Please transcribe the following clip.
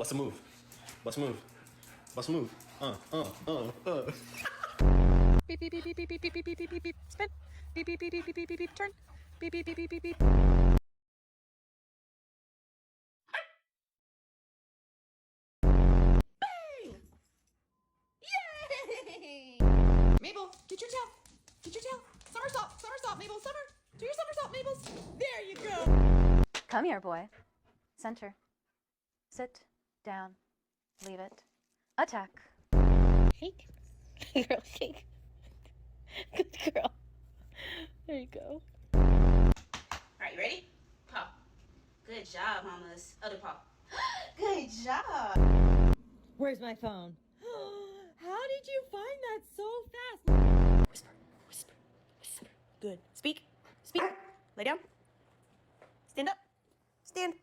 Bust a move. Bust a move. Bust a move. Beep beep beep beep beep beep beep beep beep beep beep. Spin. Beep beep beep beep beep beep beep beep. Turn. Beep beep beep beep beep beep. Yay! Mabel, get your tail. Get your tail. Somersault, somersault, Mabel, summer. Do your somersault, Mabels. There you go. Come here, boy. Center. Sit. Down. Leave it. Attack. Shake. Girl, shake. Good girl. There you go. Alright, you ready? Paw. Good job, mamas. Other paw. Good job. Where's my phone? How did you find that so fast? Whisper, whisper, whisper. Good. Speak. Speak. Lay down. Stand up. Stand.